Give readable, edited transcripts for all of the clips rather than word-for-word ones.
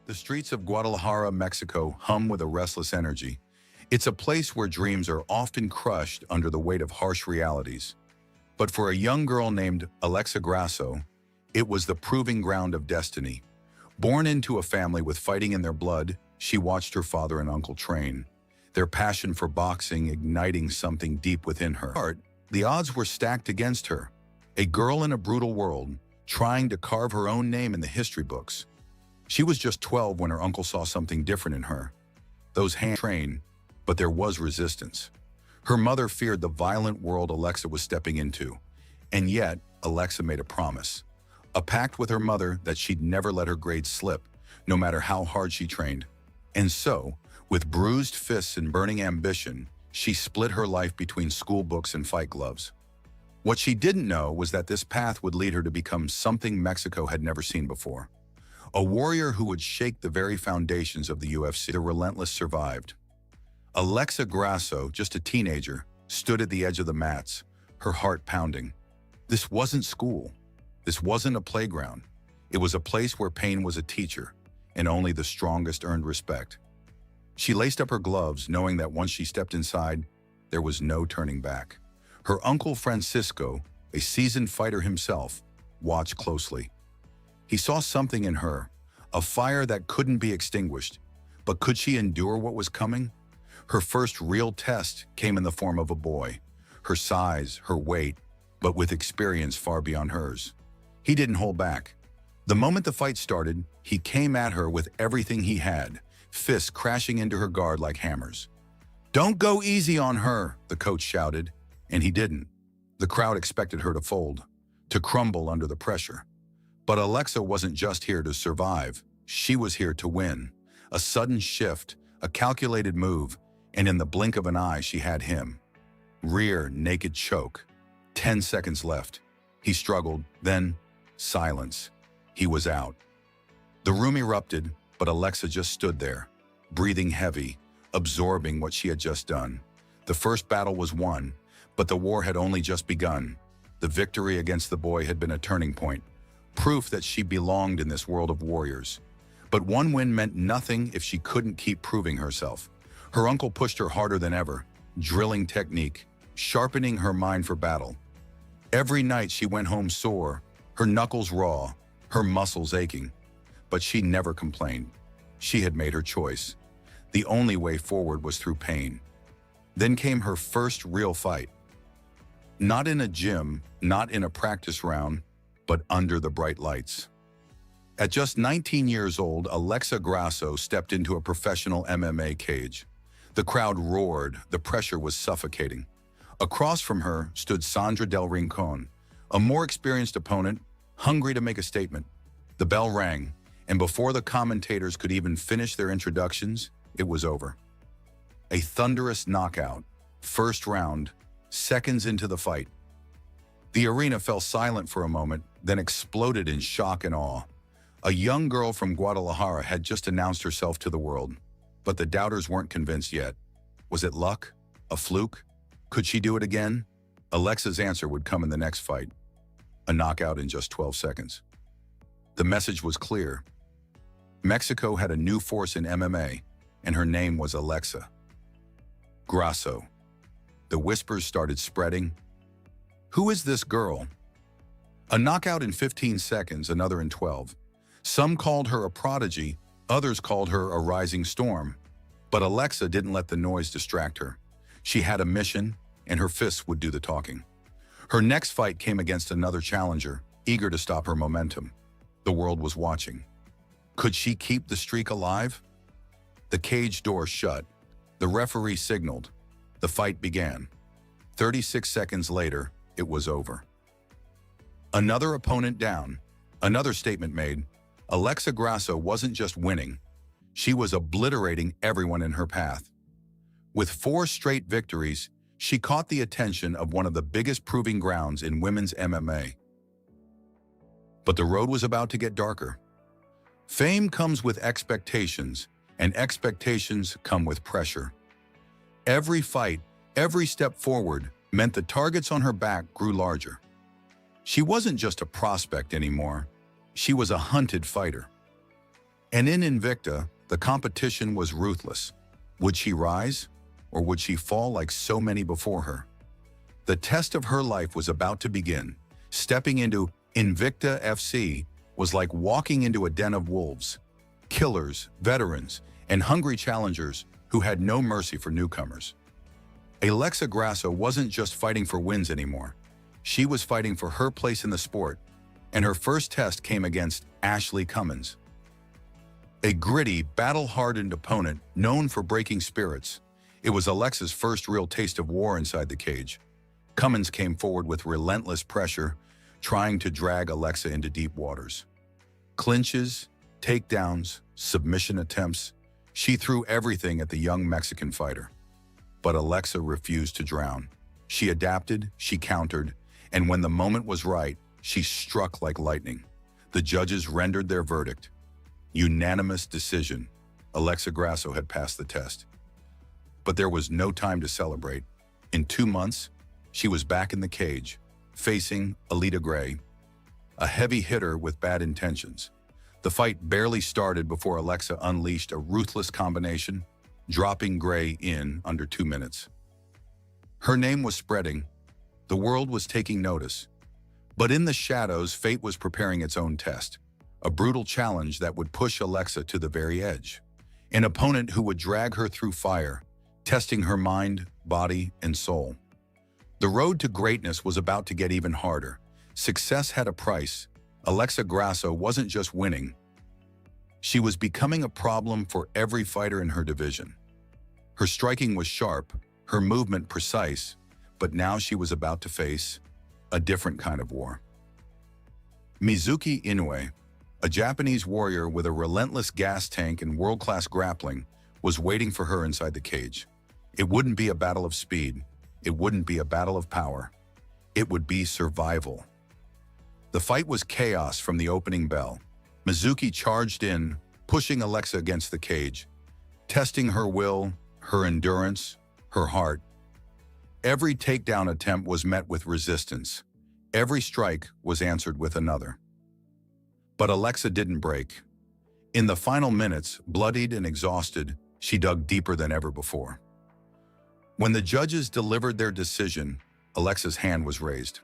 The streets of Guadalajara, Mexico hum with a restless energy. It's a place where dreams are often crushed under the weight of harsh realities. But for a young girl named Alexa Grasso, it was the proving ground of destiny. Born into a family with fighting in their blood, she watched her father and uncle train, their passion for boxing igniting something deep within her heart. The odds were stacked against her, a girl in a brutal world, trying to carve her own name in the history books. She was just 12 when her uncle saw something different in her. Those hands trained, but there was resistance. Her mother feared the violent world Alexa was stepping into, and yet Alexa made a promise. A pact with her mother that she'd never let her grades slip, no matter how hard she trained. And so, with bruised fists and burning ambition, she split her life between school books and fight gloves. What she didn't know was that this path would lead her to become something Mexico had never seen before. A warrior who would shake the very foundations of the UFC. The relentless survived. Alexa Grasso, just a teenager, stood at the edge of the mats, her heart pounding. This wasn't school. This wasn't a playground. It was a place where pain was a teacher, and only the strongest earned respect. She laced up her gloves, knowing that once she stepped inside, there was no turning back. Her uncle Francisco, a seasoned fighter himself, watched closely. He saw something in her, a fire that couldn't be extinguished. But could she endure what was coming? Her first real test came in the form of a boy. Her size, her weight, but with experience far beyond hers. He didn't hold back. The moment the fight started, he came at her with everything he had, fists crashing into her guard like hammers. "Don't go easy on her," the coach shouted, and he didn't. The crowd expected her to fold, to crumble under the pressure. But Alexa wasn't just here to survive, she was here to win. A sudden shift, a calculated move, and in the blink of an eye she had him. Rear naked choke. 10 seconds left. He struggled, then silence. He was out. The room erupted, but Alexa just stood there, breathing heavy, absorbing what she had just done. The first battle was won, but the war had only just begun. The victory against the boy had been a turning point, proof that she belonged in this world of warriors. But one win meant nothing if she couldn't keep proving herself. Her uncle pushed her harder than ever, drilling technique, sharpening her mind for battle. Every night she went home sore, her knuckles raw, her muscles aching. But she never complained. She had made her choice. The only way forward was through pain. Then came her first real fight. Not in a gym, not in a practice round, but under the bright lights. At just 19 years old, Alexa Grasso stepped into a professional MMA cage. The crowd roared, the pressure was suffocating. Across from her stood Sandra Del Rincon, a more experienced opponent, hungry to make a statement. The bell rang, and before the commentators could even finish their introductions, it was over. A thunderous knockout, first round, seconds into the fight. The arena fell silent for a moment, then exploded in shock and awe. A young girl from Guadalajara had just announced herself to the world, but the doubters weren't convinced yet. Was it luck? A fluke? Could she do it again? Alexa's answer would come in the next fight. A knockout in just 12 seconds. The message was clear. Mexico had a new force in MMA, and her name was Alexa Grasso. The whispers started spreading. Who is this girl? A knockout in 15 seconds, another in 12. Some called her a prodigy, others called her a rising storm. But Alexa didn't let the noise distract her. She had a mission, and her fists would do the talking. Her next fight came against another challenger, eager to stop her momentum. The world was watching. Could she keep the streak alive? The cage door shut. The referee signaled. The fight began. 36 seconds later, it was over. Another opponent down. Another statement made. Alexa Grasso wasn't just winning. She was obliterating everyone in her path. With 4 straight victories, she caught the attention of one of the biggest proving grounds in women's MMA. But the road was about to get darker. Fame comes with expectations, and expectations come with pressure. Every fight, every step forward meant the targets on her back grew larger. She wasn't just a prospect anymore. She was a hunted fighter. And in Invicta, the competition was ruthless. Would she rise, or would she fall like so many before her? The test of her life was about to begin. Stepping into Invicta FC was like walking into a den of wolves, killers, veterans, and hungry challengers who had no mercy for newcomers. Alexa Grasso wasn't just fighting for wins anymore. She was fighting for her place in the sport, and her first test came against Ashley Cummins. A gritty, battle-hardened opponent known for breaking spirits, it was Alexa's first real taste of war inside the cage. Cummins came forward with relentless pressure, trying to drag Alexa into deep waters. Clinches, takedowns, submission attempts, she threw everything at the young Mexican fighter. But Alexa refused to drown. She adapted, she countered, and when the moment was right, she struck like lightning. The judges rendered their verdict. Unanimous decision. Alexa Grasso had passed the test. But there was no time to celebrate. In 2 months, she was back in the cage, facing Alida Gray, a heavy hitter with bad intentions. The fight barely started before Alexa unleashed a ruthless combination, dropping Gray in under 2 minutes. Her name was spreading. The world was taking notice. But in the shadows, fate was preparing its own test. A brutal challenge that would push Alexa to the very edge. An opponent who would drag her through fire, testing her mind, body, and soul. The road to greatness was about to get even harder. Success had a price. Alexa Grasso wasn't just winning. She was becoming a problem for every fighter in her division. Her striking was sharp, her movement precise, but now she was about to face a different kind of war. Mizuki Inoue, a Japanese warrior with a relentless gas tank and world-class grappling, was waiting for her inside the cage. It wouldn't be a battle of speed. It wouldn't be a battle of power. It would be survival. The fight was chaos from the opening bell. Mizuki charged in, pushing Alexa against the cage, testing her will, her endurance, her heart. Every takedown attempt was met with resistance. Every strike was answered with another. But Alexa didn't break. In the final minutes, bloodied and exhausted, she dug deeper than ever before. When the judges delivered their decision, Alexa's hand was raised.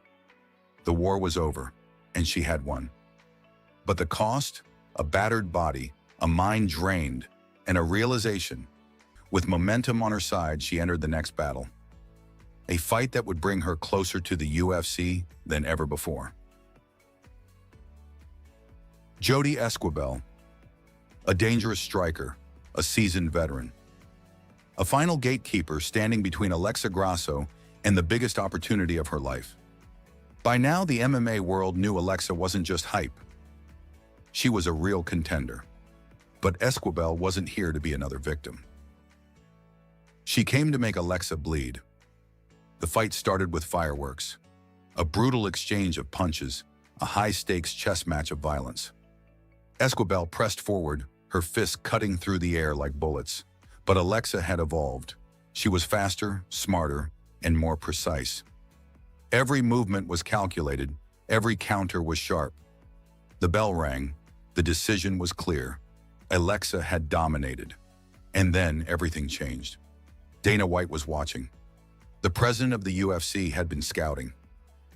The war was over, and she had won. But the cost? A battered body, a mind drained, and a realization. With momentum on her side, she entered the next battle. A fight that would bring her closer to the UFC than ever before. Jody Esquibel, a dangerous striker, a seasoned veteran. A final gatekeeper standing between Alexa Grasso and the biggest opportunity of her life. By now, the MMA world knew Alexa wasn't just hype. She was a real contender. But Esquibel wasn't here to be another victim. She came to make Alexa bleed. The fight started with fireworks, a brutal exchange of punches, a high-stakes chess match of violence. Esquibel pressed forward, her fists cutting through the air like bullets. But Alexa had evolved. She was faster, smarter, and more precise. Every movement was calculated, every counter was sharp. The bell rang, the decision was clear. Alexa had dominated. And then everything changed. Dana White was watching. The president of the UFC had been scouting.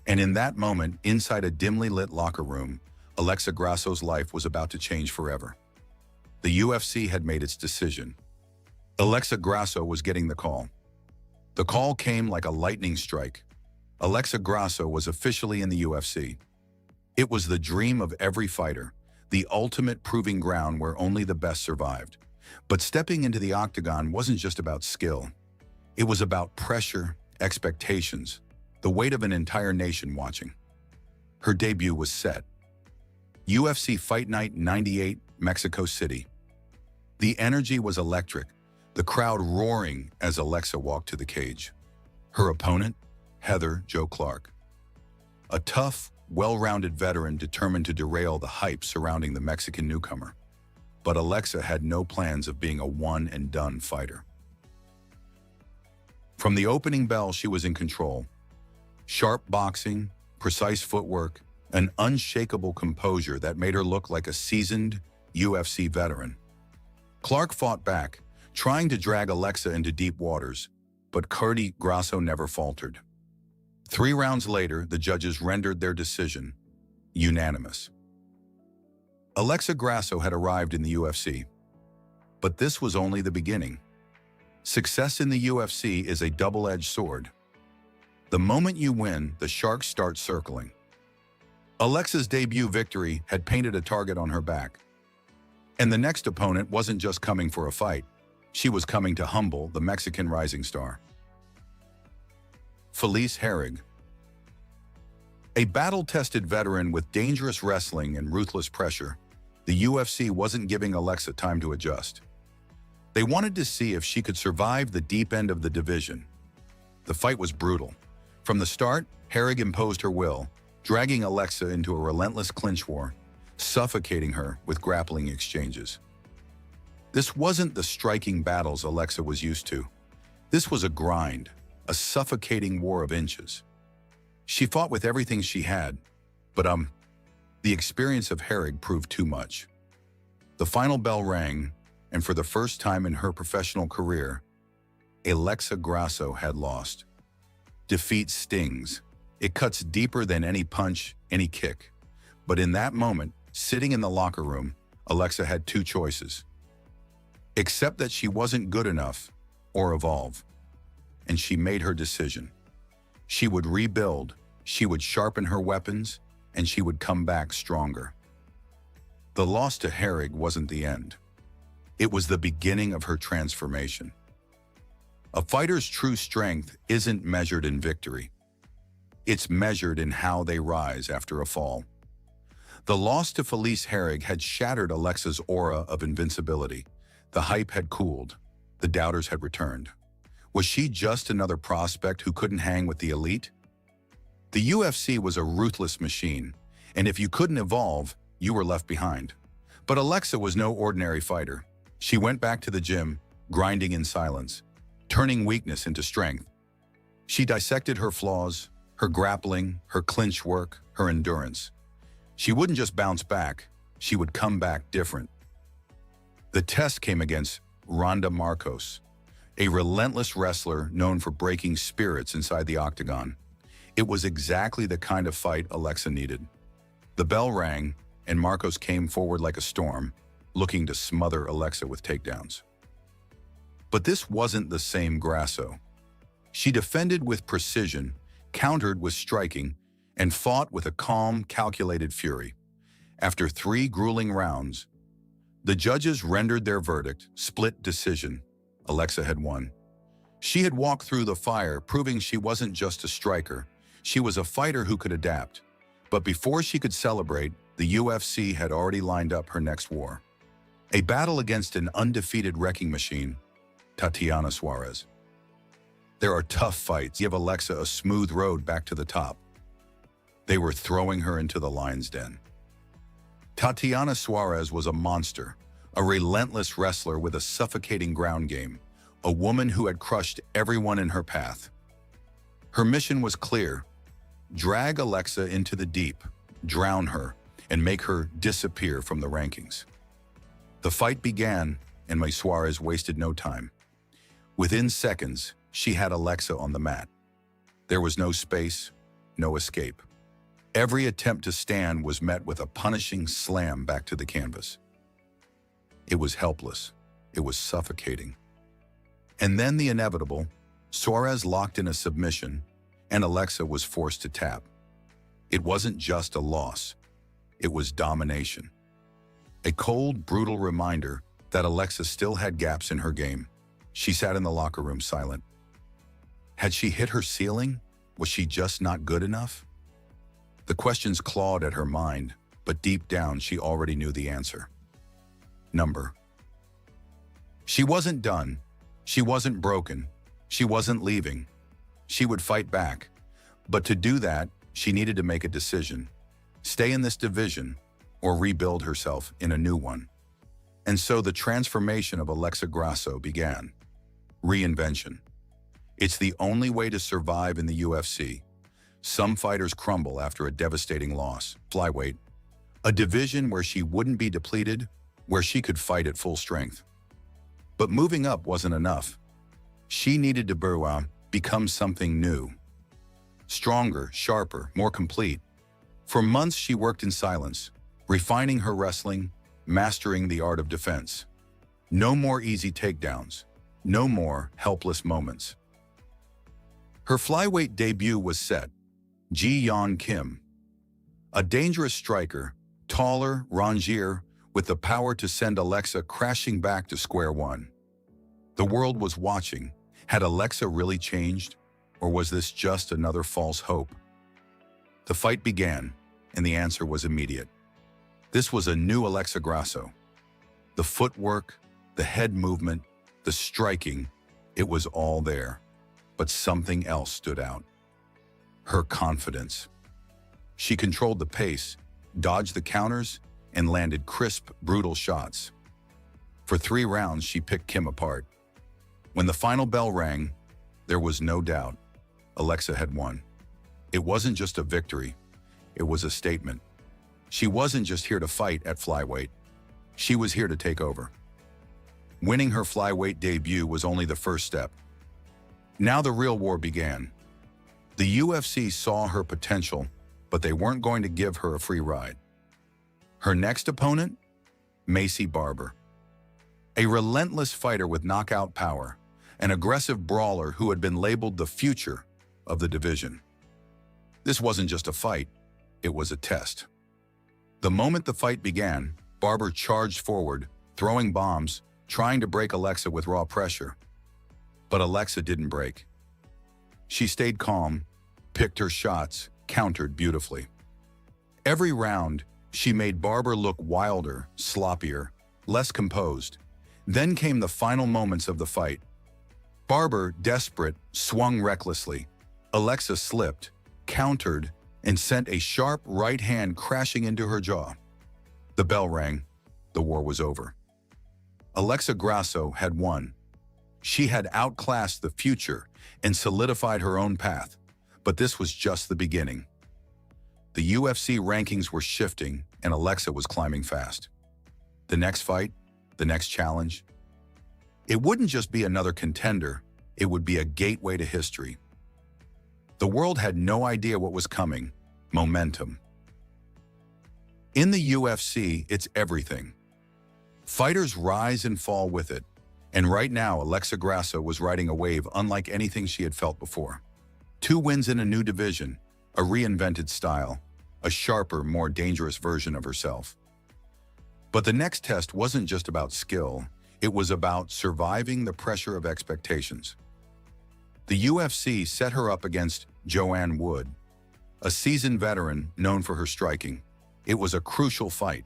And in that moment, inside a dimly lit locker room, Alexa Grasso's life was about to change forever. The UFC had made its decision. Alexa Grasso was getting the call. The call came like a lightning strike. Alexa Grasso was officially in the UFC. It was the dream of every fighter, the ultimate proving ground where only the best survived. But stepping into the octagon wasn't just about skill. It was about pressure, expectations, the weight of an entire nation watching. Her debut was set. UFC Fight Night 98, Mexico City. The energy was electric, the crowd roaring as Alexa walked to the cage. Her opponent, Heather "Joe" Clark. A tough, well-rounded veteran determined to derail the hype surrounding the Mexican newcomer. But Alexa had no plans of being a one-and-done fighter. From the opening bell, she was in control. Sharp boxing, precise footwork, an unshakable composure that made her look like a seasoned, UFC veteran. Clark fought back, trying to drag Alexa into deep waters, but Grasso never faltered. 3 rounds later, the judges rendered their decision unanimous. Alexa Grasso had arrived in the UFC. But this was only the beginning. Success in the UFC is a double-edged sword. The moment you win, the sharks start circling. Alexa's debut victory had painted a target on her back. And the next opponent wasn't just coming for a fight. She was coming to humble the Mexican rising star. Felice Herrig. A battle-tested veteran with dangerous wrestling and ruthless pressure, the UFC wasn't giving Alexa time to adjust. They wanted to see if she could survive the deep end of the division. The fight was brutal. From the start, Herrig imposed her will, dragging Alexa into a relentless clinch war, suffocating her with grappling exchanges. This wasn't the striking battles Alexa was used to. This was a grind, a suffocating war of inches. She fought with everything she had, but the experience of Herrig proved too much. The final bell rang, and for the first time in her professional career, Alexa Grasso had lost. Defeat stings. It cuts deeper than any punch, any kick. But in that moment, sitting in the locker room, Alexa had 2 choices. Accept that she wasn't good enough, or evolve. And she made her decision. She would rebuild, she would sharpen her weapons, and she would come back stronger. The loss to Herrig wasn't the end. It was the beginning of her transformation. A fighter's true strength isn't measured in victory. It's measured in how they rise after a fall. The loss to Felice Herrig had shattered Alexa's aura of invincibility. The hype had cooled. The doubters had returned. Was she just another prospect who couldn't hang with the elite? The UFC was a ruthless machine, and if you couldn't evolve, you were left behind. But Alexa was no ordinary fighter. She went back to the gym, grinding in silence, turning weakness into strength. She dissected her flaws, her grappling, her clinch work, her endurance. She wouldn't just bounce back, she would come back different. The test came against Randa Marcos, a relentless wrestler known for breaking spirits inside the octagon. It was exactly the kind of fight Alexa needed. The bell rang, and Marcos came forward like a storm, looking to smother Alexa with takedowns. But this wasn't the same Grasso. She defended with precision, countered with striking, and fought with a calm, calculated fury. After 3 grueling rounds, the judges rendered their verdict, split decision. Alexa had won. She had walked through the fire, proving she wasn't just a striker. She was a fighter who could adapt. But before she could celebrate, the UFC had already lined up her next war. A battle against an undefeated wrecking machine, Tatiana Suarez. There are tough fights give Alexa a smooth road back to the top. They were throwing her into the lion's den. Tatiana Suarez was a monster, a relentless wrestler with a suffocating ground game, a woman who had crushed everyone in her path. Her mission was clear: drag Alexa into the deep, drown her, and make her disappear from the rankings. The fight began, and Suarez wasted no time. Within seconds, she had Alexa on the mat. There was no space, no escape. Every attempt to stand was met with a punishing slam back to the canvas. It was helpless. It was suffocating. And then the inevitable: Suarez locked in a submission, and Alexa was forced to tap. It wasn't just a loss. It was domination. A cold, brutal reminder that Alexa still had gaps in her game. She sat in the locker room silent. Had she hit her ceiling? Was she just not good enough? The questions clawed at her mind, but deep down she already knew the answer. Number. She wasn't done. She wasn't broken. She wasn't leaving. She would fight back. But to do that, she needed to make a decision: stay in this division or rebuild herself in a new one. And so the transformation of Alexa Grasso began. Reinvention. It's the only way to survive in the UFC. Some fighters crumble after a devastating loss. Flyweight, a division where she wouldn't be depleted, where she could fight at full strength. But moving up wasn't enough. She needed to become something new. Stronger, sharper, more complete. For months she worked in silence, refining her wrestling, mastering the art of defense. No more easy takedowns. No more helpless moments. Her flyweight debut was set. Ji-yeon Kim. A dangerous striker, taller, rangier, with the power to send Alexa crashing back to square one. The world was watching. Had Alexa really changed, or was this just another false hope? The fight began, and the answer was immediate. This was a new Alexa Grasso. The footwork, the head movement, the striking, it was all there. But something else stood out. Her confidence. She controlled the pace, dodged the counters, and landed crisp, brutal shots. For 3 rounds, she picked Kim apart. When the final bell rang, there was no doubt. Alexa had won. It wasn't just a victory. It was a statement. She wasn't just here to fight at flyweight. She was here to take over. Winning her flyweight debut was only the first step. Now the real war began. The UFC saw her potential, but they weren't going to give her a free ride. Her next opponent? Maycee Barber. A relentless fighter with knockout power, an aggressive brawler who had been labeled the future of the division. This wasn't just a fight, it was a test. The moment the fight began, Barber charged forward, throwing bombs, trying to break Alexa with raw pressure. But Alexa didn't break. She stayed calm, picked her shots, countered beautifully. Every round, she made Barber look wilder, sloppier, less composed. Then came the final moments of the fight. Barber, desperate, swung recklessly. Alexa slipped, countered, and sent a sharp right hand crashing into her jaw. The bell rang. The war was over. Alexa Grasso had won. She had outclassed the future and solidified her own path. But this was just the beginning. The UFC rankings were shifting, and Alexa was climbing fast. The next fight, the next challenge, it wouldn't just be another contender, it would be a gateway to history. The world had no idea what was coming. Momentum. In the UFC, it's everything. Fighters rise and fall with it, and right now Alexa Grasso was riding a wave unlike anything she had felt before. 2 wins in a new division, a reinvented style, a sharper, more dangerous version of herself. But the next test wasn't just about skill, it was about surviving the pressure of expectations. The UFC set her up against Joanne Wood, a seasoned veteran known for her striking. It was a crucial fight.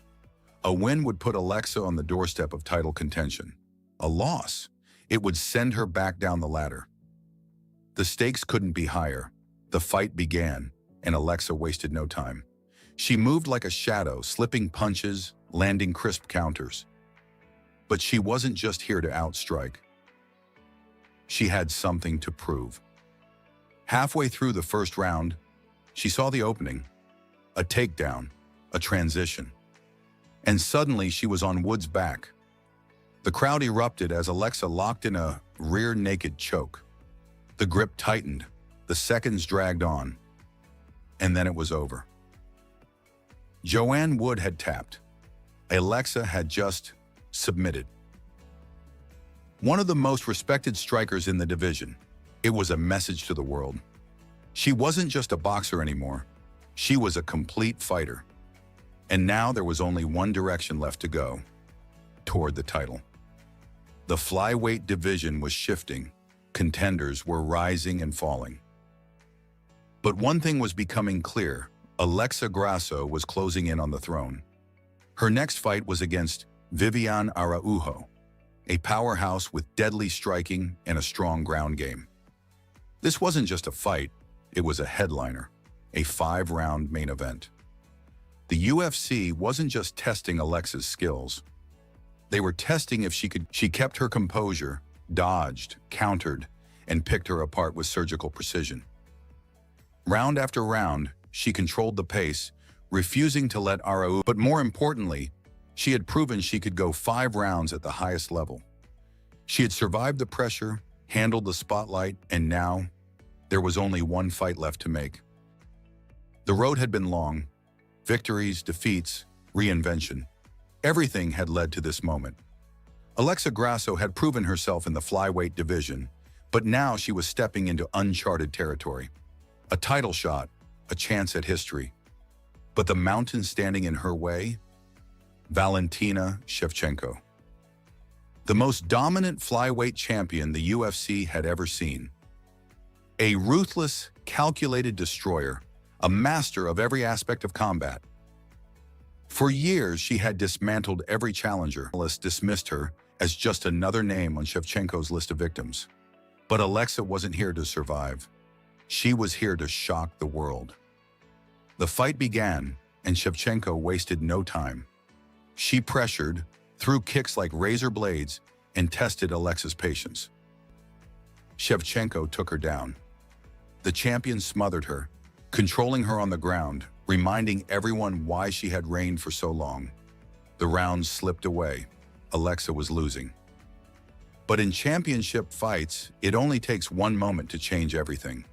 A win would put Alexa on the doorstep of title contention. A loss, it would send her back down the ladder. The stakes couldn't be higher. The fight began, and Alexa wasted no time. She moved like a shadow, slipping punches, landing crisp counters. But she wasn't just here to outstrike. She had something to prove. Halfway through the first round, she saw the opening, a takedown, a transition. And suddenly she was on Wood's back. The crowd erupted as Alexa locked in a rear naked choke. The grip tightened, the seconds dragged on, and then it was over. Joanne Wood had tapped. Alexa had just submitted. One of the most respected strikers in the division, it was a message to the world. She wasn't just a boxer anymore. She was a complete fighter. And now there was only one direction left to go, toward the title. The flyweight division was shifting. Contenders were rising and falling. But one thing was becoming clear. Alexa Grasso was closing in on the throne. Her next fight was against Viviane Araujo, a powerhouse with deadly striking and a strong ground game. This wasn't just a fight, it was a headliner, a 5-round main event. The UFC wasn't just testing Alexa's skills. They were testing if she kept her composure, dodged, countered, and picked her apart with surgical precision. Round after round, she controlled the pace, refusing to let Araujo, but more importantly, She had proven she could go 5 rounds at the highest level. She had survived the pressure, handled the spotlight, and now there was only one fight left to make. The road had been long. Victories, defeats, reinvention. Everything had led to this moment. Alexa Grasso had proven herself in the flyweight division, but now she was stepping into uncharted territory. A title shot, a chance at history. But the mountain standing in her way? Valentina Shevchenko. The most dominant flyweight champion the UFC had ever seen. A ruthless, calculated destroyer, a master of every aspect of combat. For years, she had dismantled every challenger. Journalists dismissed her as just another name on Shevchenko's list of victims. But Alexa wasn't here to survive. She was here to shock the world. The fight began, and Shevchenko wasted no time. She pressured, threw kicks like razor blades, and tested Alexa's patience. Shevchenko took her down. The champion smothered her, controlling her on the ground, reminding everyone why she had reigned for so long. The rounds slipped away. Alexa was losing. But in championship fights, it only takes one moment to change everything.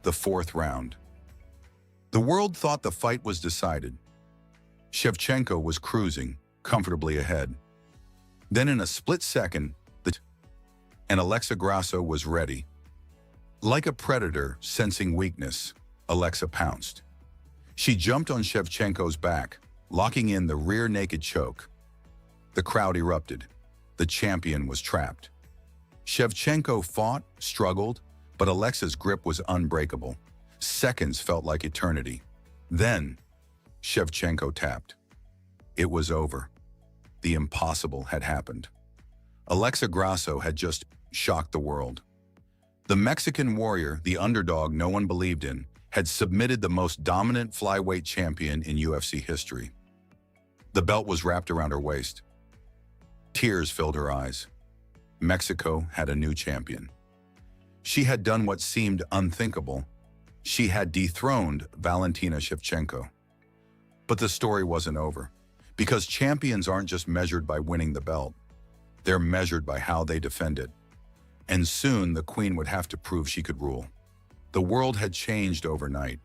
The 4th round. The world thought the fight was decided. Shevchenko was cruising, comfortably ahead. Then in a split second, and Alexa Grasso was ready. Like a predator sensing weakness, Alexa pounced. She jumped on Shevchenko's back, locking in the rear naked choke. The crowd erupted. The champion was trapped. Shevchenko fought, struggled, but Alexa's grip was unbreakable. Seconds felt like eternity. Then, Shevchenko tapped. It was over. The impossible had happened. Alexa Grasso had just shocked the world. The Mexican warrior, the underdog no one believed in, had submitted the most dominant flyweight champion in UFC history. The belt was wrapped around her waist. Tears filled her eyes. Mexico had a new champion. She had done what seemed unthinkable. She had dethroned Valentina Shevchenko. But the story wasn't over, because champions aren't just measured by winning the belt. They're measured by how they defend it. And soon the queen would have to prove she could rule. The world had changed overnight.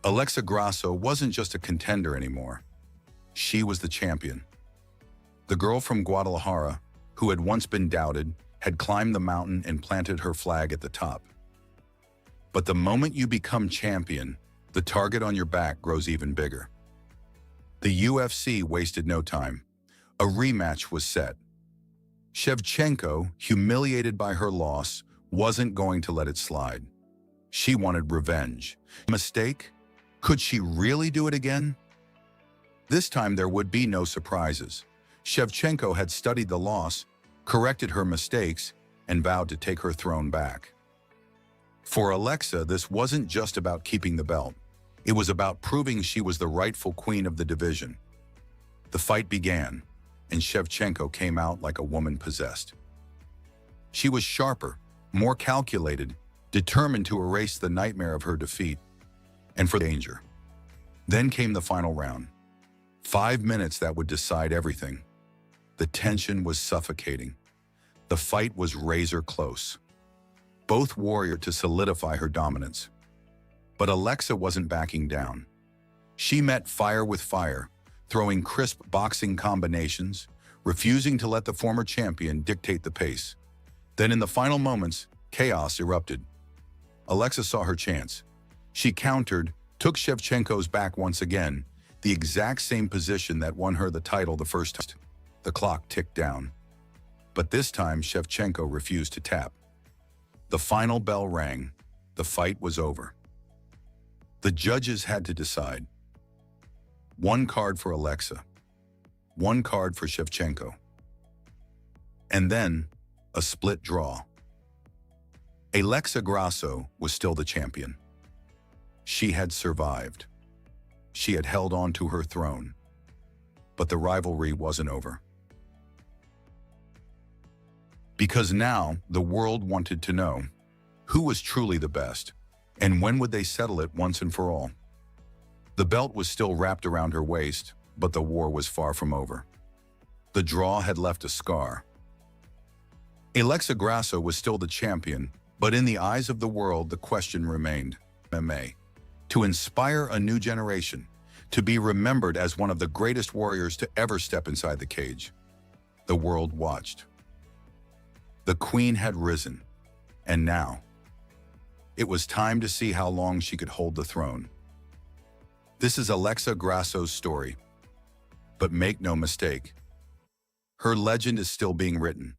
Alexa Grasso wasn't just a contender anymore. She was the champion. The girl from Guadalajara, who had once been doubted, had climbed the mountain and planted her flag at the top. But the moment you become champion, the target on your back grows even bigger. The UFC wasted no time. A rematch was set. Shevchenko, humiliated by her loss, wasn't going to let it slide. She wanted revenge. Mistake? Could she really do it again? This time there would be no surprises. Shevchenko had studied the loss, corrected her mistakes, and vowed to take her throne back. For Alexa, this wasn't just about keeping the belt. It was about proving she was the rightful queen of the division. The fight began, and Shevchenko came out like a woman possessed. She was sharper, more calculated, determined to erase the nightmare of her defeat, and for danger. Then came the final round. 5 minutes that would decide everything. The tension was suffocating. The fight was razor close. Both warrior to solidify her dominance. But Alexa wasn't backing down. She met fire with fire, throwing crisp boxing combinations, refusing to let the former champion dictate the pace. Then in the final moments, chaos erupted. Alexa saw her chance. She countered, took Shevchenko's back once again, the exact same position that won her the title the first time. The clock ticked down. But this time, Shevchenko refused to tap. The final bell rang. The fight was over. The judges had to decide. 1 card for Alexa. 1 card for Shevchenko. And then, a split draw. Alexa Grasso was still the champion. She had survived. She had held on to her throne. But the rivalry wasn't over. Because now, the world wanted to know who was truly the best, and when would they settle it once and for all. The belt was still wrapped around her waist, But the war was far from over. The draw had left a scar. Alexa Grasso was still the champion, but in the eyes of the world, the question remained: MMA. To inspire a new generation, to be remembered as one of the greatest warriors to ever step inside the cage. The world watched. The queen had risen, and now it was time to see how long she could hold the throne. This is Alexa Grasso's story, but make no mistake, her legend is still being written.